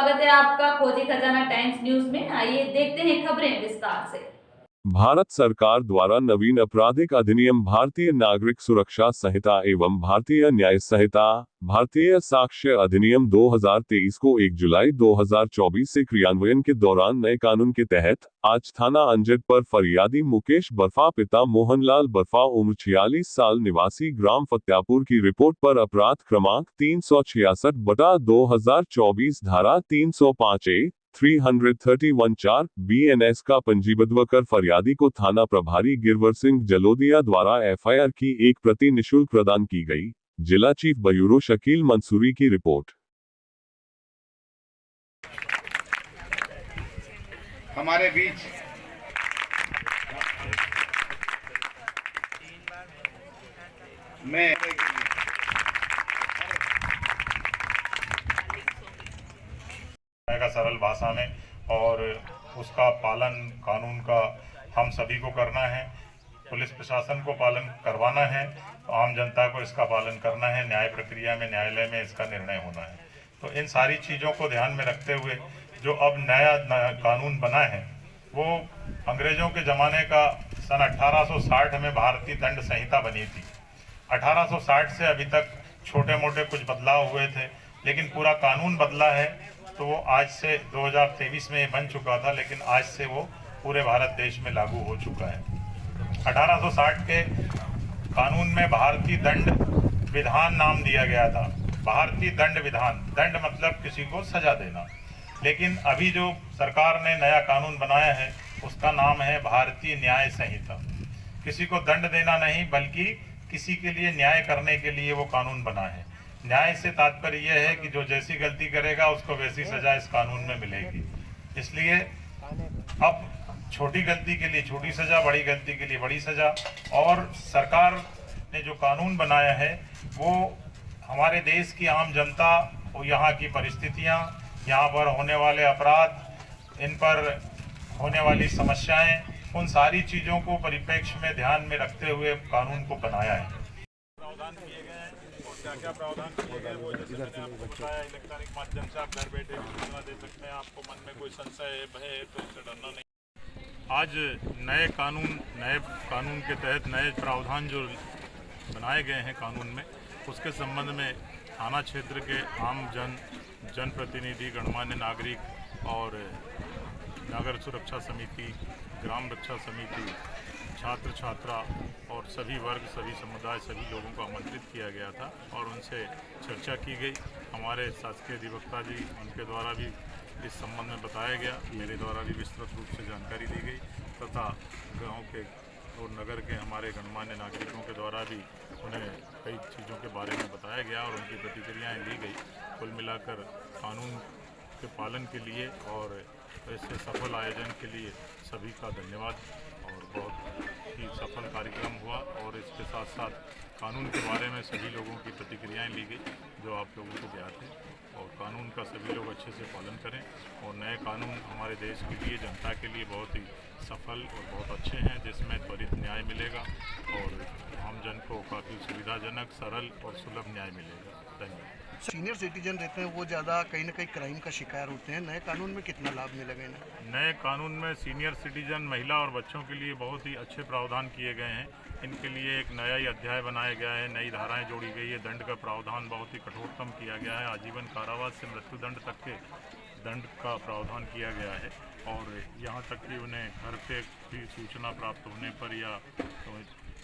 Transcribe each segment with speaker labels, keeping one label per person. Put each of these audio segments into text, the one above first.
Speaker 1: स्वागत है आपका खोजी खजाना टाइम्स न्यूज में। आइए देखते हैं खबरें विस्तार से।
Speaker 2: भारत सरकार द्वारा नवीन आपराधिक अधिनियम भारतीय नागरिक सुरक्षा संहिता एवं भारतीय न्याय संहिता भारतीय साक्ष्य अधिनियम 2023 को 1 जुलाई 2024 से क्रियान्वयन के दौरान नए कानून के तहत आज थाना अंजड पर फरियादी मुकेश बर्फा पिता मोहनलाल बर्फा उम्र 46 साल निवासी ग्राम फत्यापुर की रिपोर्ट पर अपराध क्रमांक 366/2024 धारा 305A 331(4) BNS का पंजीबद्ध कर फरियादी को थाना प्रभारी गिरवर सिंह जलोदिया द्वारा FIR की एक प्रति निशुल्क प्रदान की गई। जिला चीफ ब्यूरो शकील मंसूरी की रिपोर्ट।
Speaker 3: हमारे बीच में सरल भाषा में और उसका पालन कानून का हम सभी को करना है, पुलिस प्रशासन को पालन करवाना है, तो आम जनता को इसका पालन करना है, न्याय प्रक्रिया में न्यायालय में इसका निर्णय होना है। तो इन सारी चीज़ों को ध्यान में रखते हुए जो अब नया कानून बना है वो अंग्रेजों के ज़माने का सन 1860 में भारतीय दंड संहिता बनी थी। 1860 से अभी तक छोटे मोटे कुछ बदलाव हुए थे, लेकिन पूरा कानून बदला है। तो वो आज से 2023 में बन चुका था, लेकिन आज से वो पूरे भारत देश में लागू हो चुका है। 1860 के कानून में भारतीय दंड विधान नाम दिया गया था। भारतीय दंड विधान, दंड मतलब किसी को सजा देना। लेकिन अभी जो सरकार ने नया कानून बनाया है उसका नाम है भारतीय न्याय संहिता। किसी को दंड देना नहीं, बल्कि किसी के लिए न्याय करने के लिए वो कानून बना है। न्याय से तात्पर्य यह है कि जो जैसी गलती करेगा उसको वैसी सजा इस कानून में मिलेगी। इसलिए अब छोटी गलती के लिए छोटी सजा, बड़ी गलती के लिए बड़ी सजा। और सरकार ने जो कानून बनाया है वो हमारे देश की आम जनता और यहाँ की परिस्थितियाँ, यहाँ पर होने वाले अपराध, इन पर होने वाली समस्याएं, उन सारी चीज़ों को परिप्रेक्ष्य में ध्यान में रखते हुए कानून को बनाया है। प्रावधान किए गए हैं और क्या क्या प्रावधान किए गए वो जैसे मैंने आपको बताया, इलेक्ट्रॉनिक माध्यम से आप घर बैठे सूचना दे सकते हैं। आपको मन में कोई संशय है, भय है, तो इससे डरना नहीं। आज नए कानून के तहत नए प्रावधान जो बनाए गए हैं कानून में, उसके संबंध में थाना क्षेत्र के आम जनप्रतिनिधि, गणमान्य नागरिक और नगर सुरक्षा समिति, ग्राम रक्षा समिति, छात्र छात्रा और सभी वर्ग, सभी समुदाय, सभी लोगों को आमंत्रित किया गया था और उनसे चर्चा की गई। हमारे शासकीय अधिवक्ता जी, उनके द्वारा भी इस संबंध में बताया गया, मेरे द्वारा भी विस्तृत रूप से जानकारी दी गई तथा गांव के और नगर के हमारे गणमान्य नागरिकों के द्वारा भी उन्हें कई चीज़ों के बारे में बताया गया और उनकी प्रतिक्रियाएँ ली गई। कुल मिलाकर कानून के पालन के लिए और ऐसे सफल आयोजन के लिए सभी का धन्यवाद और बहुत ही सफल कार्यक्रम हुआ। और इसके साथ साथ कानून के बारे में सभी लोगों की प्रतिक्रियाएं ली गई जो आप लोगों को ज्ञात है, और कानून का सभी लोग अच्छे से पालन करें। और नए कानून हमारे देश के लिए, जनता के लिए बहुत ही सफल और बहुत अच्छे हैं, जिसमें त्वरित न्याय मिलेगा और आम जन को काफ़ी सुविधाजनक, सरल और सुलभ न्याय मिलेगा। धन्यवाद।
Speaker 4: सीनियर सिटीजन रहते हैं वो ज़्यादा कहीं ना कहीं क्राइम का शिकार होते हैं, नए कानून में कितना लाभ मिलेगा इन्हें?
Speaker 3: नए कानून में सीनियर सिटीजन, महिला और बच्चों के लिए बहुत ही अच्छे प्रावधान किए गए हैं। इनके लिए एक नया ही अध्याय बनाया गया है, नई धाराएं जोड़ी गई है। दंड का प्रावधान बहुत ही कठोरतम किया गया है, आजीवन कारावास से मृत्युदंड तक के दंड का प्रावधान किया गया है। और यहाँ तक कि उन्हें घर पे भी सूचना प्राप्त होने पर या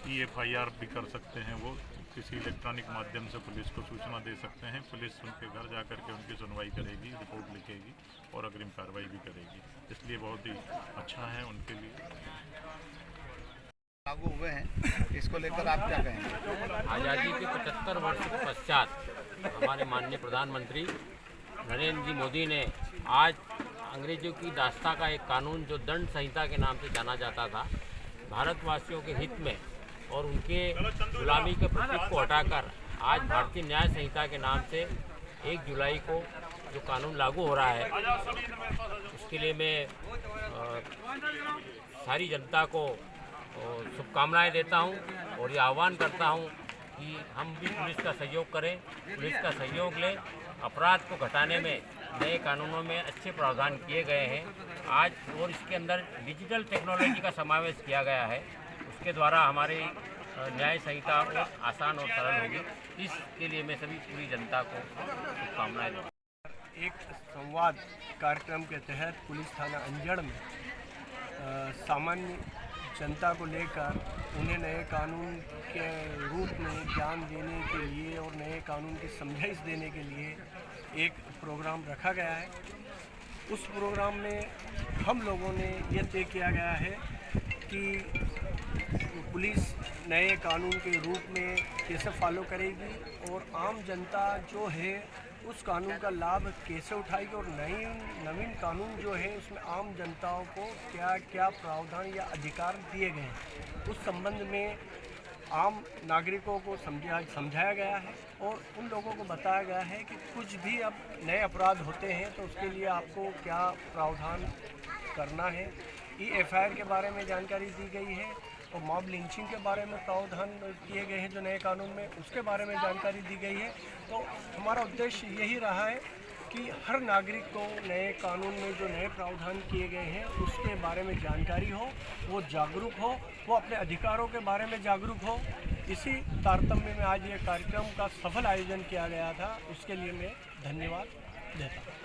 Speaker 3: EFIR भी कर सकते हैं, वो किसी इलेक्ट्रॉनिक माध्यम से पुलिस को सूचना दे सकते हैं। पुलिस उनके घर जा कर के उनकी सुनवाई करेगी, रिपोर्ट लिखेगी और अग्रिम कार्रवाई भी करेगी। इसलिए बहुत ही अच्छा है उनके लिए।
Speaker 4: लागू हुए हैं, इसको लेकर आप क्या कहेंगे?
Speaker 5: आज़ादी के 75 वर्ष के पश्चात हमारे माननीय प्रधानमंत्री नरेंद्र जी मोदी ने आज अंग्रेजों की दास्ता का एक कानून जो दंड संहिता के नाम से जाना जाता था, भारतवासियों के हित में और उनके गुलामी के प्रतीक को हटाकर आज भारतीय न्याय संहिता के नाम से 1 जुलाई को जो कानून लागू हो रहा है, उसके लिए मैं सारी जनता को शुभकामनाएं देता हूं और ये आह्वान करता हूं कि हम भी पुलिस का सहयोग करें, पुलिस का सहयोग लें, अपराध को घटाने में नए कानूनों में अच्छे प्रावधान किए गए हैं आज, और इसके अंदर डिजिटल टेक्नोलॉजी का समावेश किया गया है। उसके द्वारा हमारी न्याय संहिता और आसान और सरल होगी। इसके लिए मैं सभी पूरी जनता को शुभकामनाएं देता हूं।
Speaker 6: एक संवाद कार्यक्रम के तहत पुलिस थाना अंजड़ में सामान्य जनता को लेकर उन्हें नए कानून के रूप में ज्ञान देने के लिए और नए कानून की समझाइश देने के लिए एक प्रोग्राम रखा गया है। उस प्रोग्राम में हम लोगों ने ये तय किया गया है कि पुलिस नए कानून के रूप में कैसे फॉलो करेगी और आम जनता जो है उस कानून का लाभ कैसे उठाएगी, और नवीन कानून जो है उसमें आम जनताओं को क्या क्या प्रावधान या अधिकार दिए गए हैं उस संबंध में आम नागरिकों को समझाया गया है। और उन लोगों को बताया गया है कि कुछ भी अब नए अपराध होते हैं तो उसके लिए आपको क्या प्रावधान करना है। EFIR के बारे में जानकारी दी गई है और मॉब लिंचिंग के बारे में प्रावधान किए गए हैं जो नए कानून में, उसके बारे में जानकारी दी गई है। तो हमारा उद्देश्य यही रहा है कि हर नागरिक को नए कानून में जो नए प्रावधान किए गए हैं उसके बारे में जानकारी हो, वो जागरूक हो, वो अपने अधिकारों के बारे में जागरूक हो। इसी तारतम्य में आज ये कार्यक्रम का सफल आयोजन किया गया था, उसके लिए मैं धन्यवाद देता हूँ।